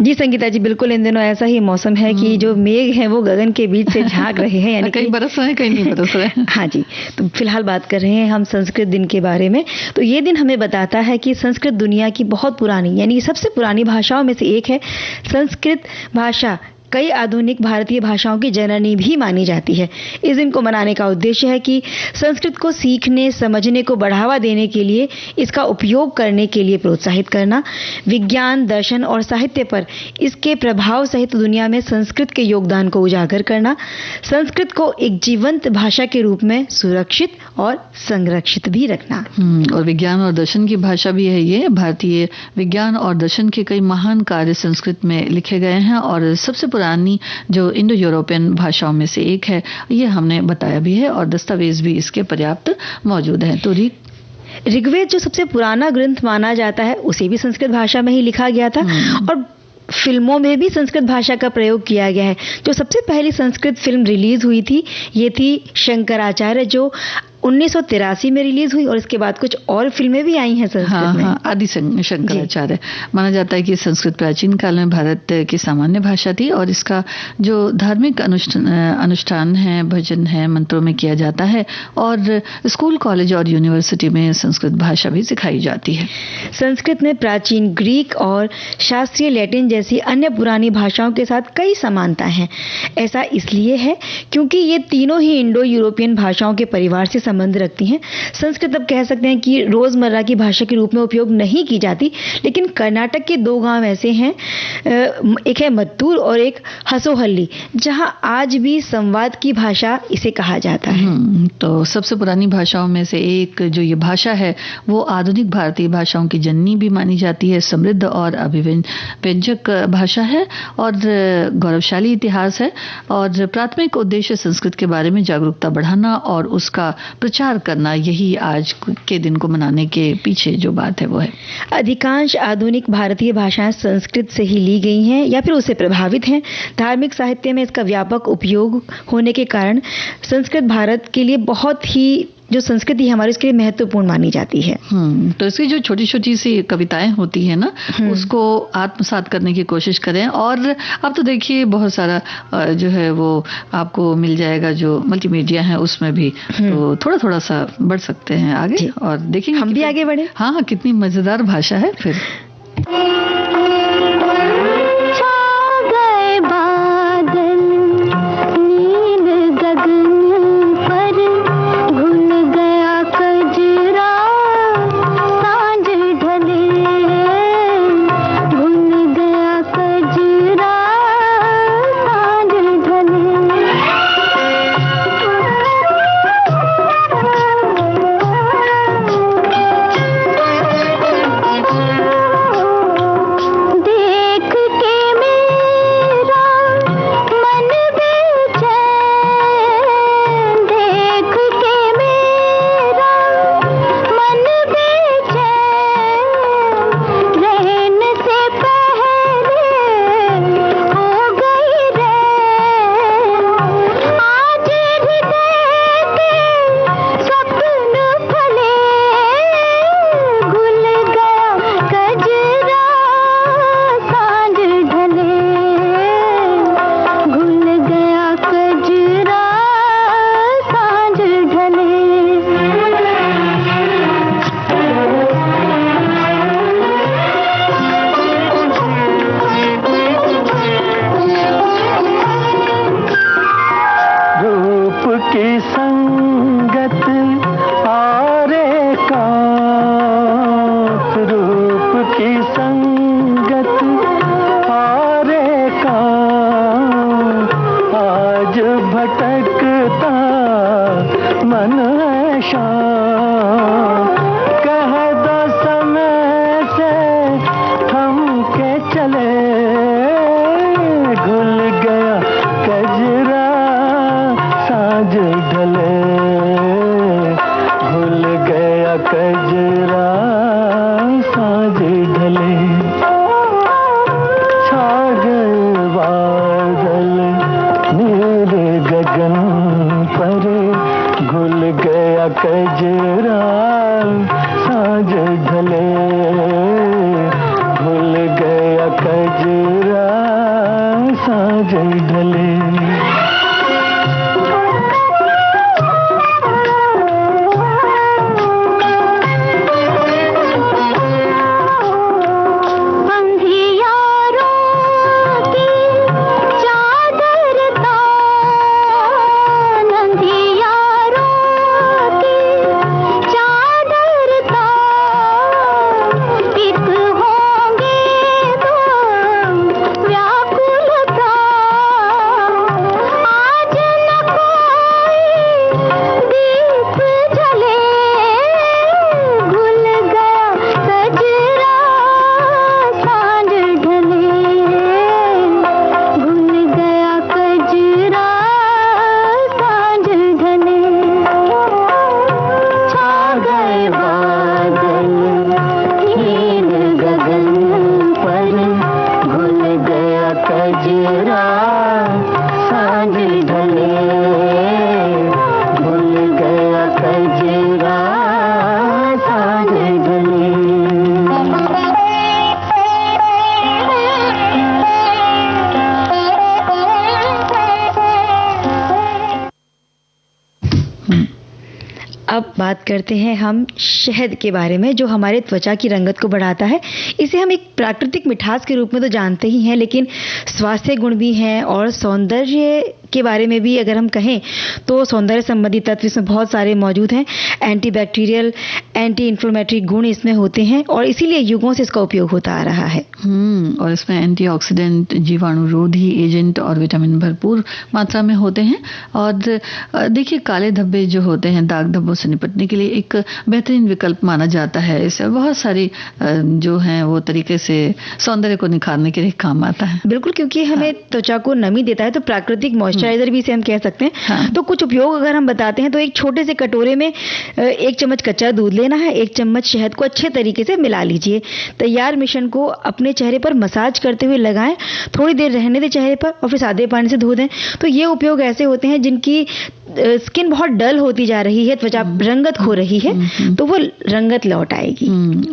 जी संगीता जी, बिल्कुल इन दिनों ऐसा ही मौसम है कि जो मेघ हैं वो गगन के बीच से झांक रहे हैं, यानी कहीं बरस रहे हैं, कहीं नहीं बरस रहे हैं। हाँ जी, तो फिलहाल बात कर रहे हैं हम संस्कृत दिन के बारे में। तो ये दिन हमें बताता है कि संस्कृत दुनिया की बहुत पुरानी, यानी सबसे पुरानी भाषाओं में से एक है। संस्कृत भाषा कई आधुनिक भारतीय भाषाओं की जननी भी मानी जाती है। इस दिन को मनाने का उद्देश्य है कि संस्कृत को सीखने, समझने को बढ़ावा देने के लिए, इसका उपयोग करने के लिए प्रोत्साहित करना, विज्ञान, दर्शन और साहित्य पर इसके प्रभाव सहित दुनिया में संस्कृत के योगदान को उजागर करना, संस्कृत को एक जीवंत भाषा के रूप में सुरक्षित और संरक्षित भी रखना। और विज्ञान और दर्शन की भाषा भी है ये। भारतीय विज्ञान और दर्शन के कई महान कार्य संस्कृत में लिखे गए हैं और सबसे पुरानी जो इंडो यूरोपियन भाषाओं में से एक है, ये हमने बताया भी है और दस्तावेज भी इसके पर्याप्त मौजूद हैं। तो ऋग्वेद जो सबसे पुराना ग्रंथ माना जाता है, उसे भी संस्कृत भाषा में ही लिखा गया था और फिल्मों में भी संस्कृत भाषा का प्रयोग किया गया है। जो सबसे पहली संस्कृत फिल्म रिलीज हुई थी, ये थी शंकराचार्य, जो 1983 में रिलीज हुई और इसके बाद कुछ और फिल्में भी आई हैं संस्कृत में। आदि शंकराचार्य माना जाता है कि संस्कृत प्राचीन काल में भारत की सामान्य भाषा थी और इसका जो धार्मिक अनुष्ठान है, भजन है, मंत्रों में किया जाता है और स्कूल, कॉलेज और यूनिवर्सिटी में संस्कृत भाषा भी सिखाई जाती है। संस्कृत में प्राचीन ग्रीक और शास्त्रीय लैटिन जैसी अन्य पुरानी भाषाओं के साथ कई समानताएं हैं। ऐसा इसलिए है क्योंकि ये तीनों ही इंडो यूरोपियन भाषाओं के परिवार से संबंध रखती हैं। संस्कृत अब कह सकते हैं कि रोजमर्रा की भाषा के रूप में उपयोग नहीं की जाती, लेकिन कर्नाटक के दो गांव ऐसे हैं, एक है मत्तूर और एक हसोहल्ली, जहां आज भी संवाद की भाषा इसे कहा जाता है। तो सबसे पुरानी भाषाओं में से एक जो ये भाषा है वो आधुनिक भारतीय भाषाओं की जननी भी मानी जाती है। समृद्ध और अभिव्यंजक भाषा है और गौरवशाली इतिहास है और प्राथमिक उद्देश्य संस्कृत के बारे में जागरूकता बढ़ाना और उसका प्रचार करना, यही आज के दिन को मनाने के पीछे जो बात है वो है। अधिकांश आधुनिक भारतीय भाषाएं संस्कृत से ही ली गई हैं या फिर उससे प्रभावित हैं। धार्मिक साहित्य में इसका व्यापक उपयोग होने के कारण संस्कृत भारत के लिए बहुत ही, जो संस्कृति हमारी, उसके लिए महत्वपूर्ण मानी जाती है। तो इसकी जो छोटी छोटी सी कविताएं होती है ना, उसको आत्मसात करने की कोशिश करें। और अब तो देखिए बहुत सारा जो है वो आपको मिल जाएगा, जो मल्टीमीडिया है उसमें भी, तो थोड़ा थोड़ा सा बढ़ सकते हैं आगे और देखेंगे हम भी आगे बढ़े। हाँ, कितनी मजेदार भाषा है। फिर साजन ढले। अब बात करते हैं हम शहद के बारे में, जो हमारे त्वचा की रंगत को बढ़ाता है। इसे हम एक प्राकृतिक मिठास के रूप में तो जानते ही हैं, लेकिन स्वास्थ्य गुण भी हैं और सौंदर्य के बारे में भी अगर हम कहें तो सौंदर्य संबंधी तत्व इसमें बहुत सारे मौजूद हैं। एंटीबैक्टीरियल, एंटी इन्फ्लेमेटरी गुण इसमें होते हैं और इसीलिए युगों से इसका उपयोग होता आ रहा है। और इसमें एंटीऑक्सीडेंट, जीवाणुरोधी एजेंट और विटामिन भरपूर मात्रा में होते हैं। और देखिए, काले धब्बे जो होते हैं, दाग धब्बों से निपटने के लिए एक बेहतरीन विकल्प माना जाता है। इससे बहुत सारी जो हैं वो तरीके से सौंदर्य को निखारने के लिए काम आता है। बिल्कुल, क्योंकि हमें त्वचा को नमी देता है, तो प्राकृतिक मॉइस्चराइजर भी इसे हम कह सकते हैं। हाँ। तो कुछ उपयोग अगर हम बताते हैं तो एक छोटे से कटोरे में 1 चम्मच कच्चा दूध लेना है, 1 चम्मच शहद को अच्छे तरीके से मिला लीजिए। तैयार मिश्रण को अपने चेहरे पर मसाज करते हुए लगाएं, थोड़ी देर रहने दें चेहरे पर और फिर सादे पानी से धो दें। तो ये उपयोग ऐसे होते हैं जिनकी स्किन बहुत डल होती जा रही है, त्वचा रंगत खो रही है, तो वो रंगत लौट आएगी।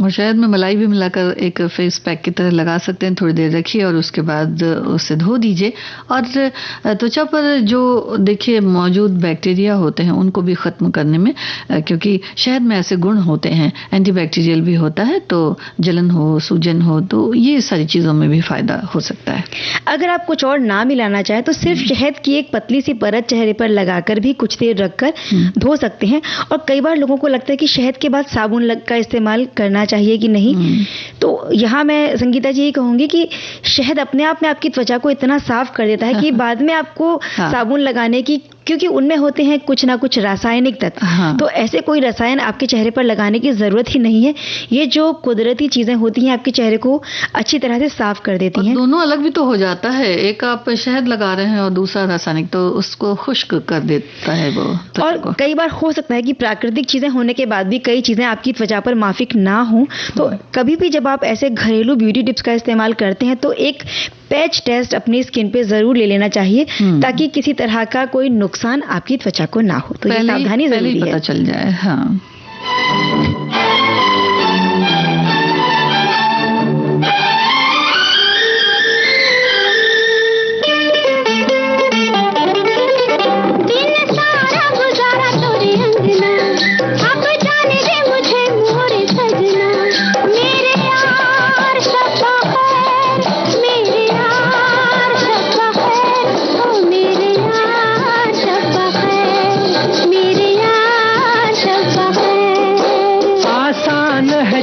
और शहद में मलाई भी मिलाकर एक फेस पैक की तरह लगा सकते हैं। थोड़ी देर रखिए और उसके बाद उसे धो दीजिए। और त्वचा पर जो देखिए मौजूद बैक्टीरिया होते हैं उनको भी खत्म करने में, क्योंकि शहद में ऐसे गुण होते हैं, एंटीबैक्टीरियल भी होता है, तो जलन हो, सूजन हो, तो ये सारी चीजों में भी फायदा हो सकता है। अगर आप कुछ और ना मिलाना चाहें तो सिर्फ शहद की एक पतली सी परत चेहरे पर लगाकर भी कुछ देर रखकर धो सकते हैं। और कई बार लोगों को लगता है कि शहद के बाद साबुन का इस्तेमाल करना चाहिए कि नहीं, तो यहाँ मैं संगीता जी ये कहूंगी कि शहद अपने आप में आपकी त्वचा को इतना साफ कर देता है कि बाद में आपको साबुन लगाने की, क्योंकि उनमें होते हैं कुछ ना कुछ रासायनिक तत्व, तो ऐसे कोई रसायन आपके चेहरे पर लगाने की जरूरत ही नहीं है। ये जो कुदरती चीजें होती हैं आपके चेहरे को अच्छी तरह से साफ कर देती हैं। दोनों अलग भी तो हो जाता है, एक आप शहद लगा रहे हैं और दूसरा रासायनिक, तो उसको खुश्क कर देता है वो। और कई बार हो सकता है कि प्राकृतिक चीजें होने के बाद भी कई चीजें आपकी त्वचा पर माफिक ना हो, तो कभी भी जब आप ऐसे घरेलू ब्यूटी टिप्स का इस्तेमाल करते हैं तो एक पैच टेस्ट अपनी स्किन पे जरूर ले लेना चाहिए, ताकि किसी तरह का कोई नुकसान आपकी त्वचा को ना हो। तो ये सावधानी जरूरी है, पता चल जाए। हाँ।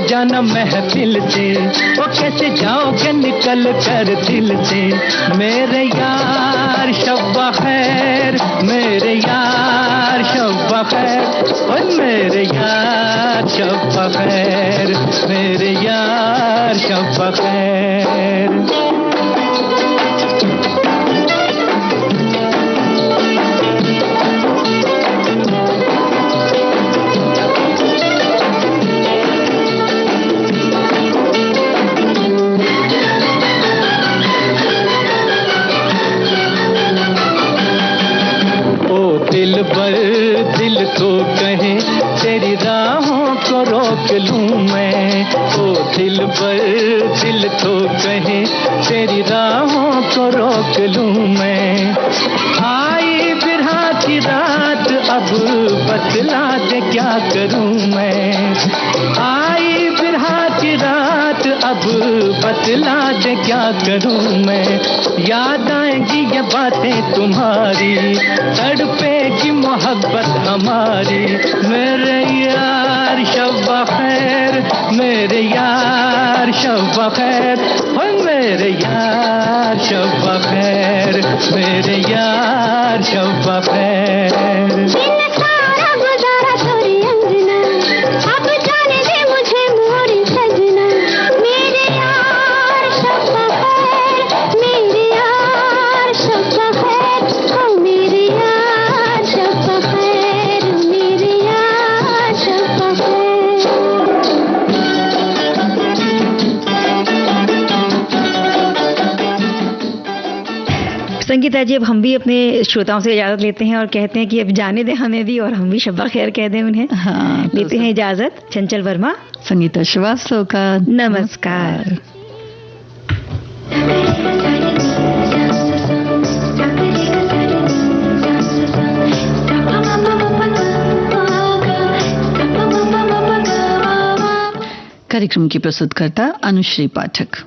जाना महफिल से, वो कैसे जाओगे निकल कर दिल से। मेरे यार शब्बा खैर, मेरे यार शब्बा खैर, ओए मेरे यार शब्बा खैर, मेरे यार शब्बा खैर। दिल पर दिल तो कहे तेरी राहों को रोक लूं मैं। ओ दिल पर दिल तो कहे तेरी राहों को को रोक लूं मैं। आई बिरहा की रात अब बतला दे क्या करूं मैं। आई बिरहा की रात अब बतला दे क्या करूं मैं। याद आएंगी ये बातें तुम्हारी, तड़पेगी मोहब्बत हमारी। मेरे यार शब खैर, मेरे यार शब खैर, ओ मेरे यार शब खैर, मेरे यार शब खैर। दिन सारा गुजारा तोरी अंगना, अब जाने दे मुझे मोरी सजना। मेरे यार शब खैर, मेरे यार शब खैर, ओ मेरे यार शब खैर, मेरे यार शब खैर। संगीता जी, अब हम भी अपने श्रोताओं से इजाजत लेते हैं और कहते हैं कि अब जाने दें हमें भी, और हम भी शब्बा खैर कह दें उन्हें। हाँ, तो लेते हैं इजाजत। चंचल वर्मा, संगीता श्रीवास्तव का नमस्कार। कार्यक्रम की प्रस्तुतकर्ता अनुश्री पाठक।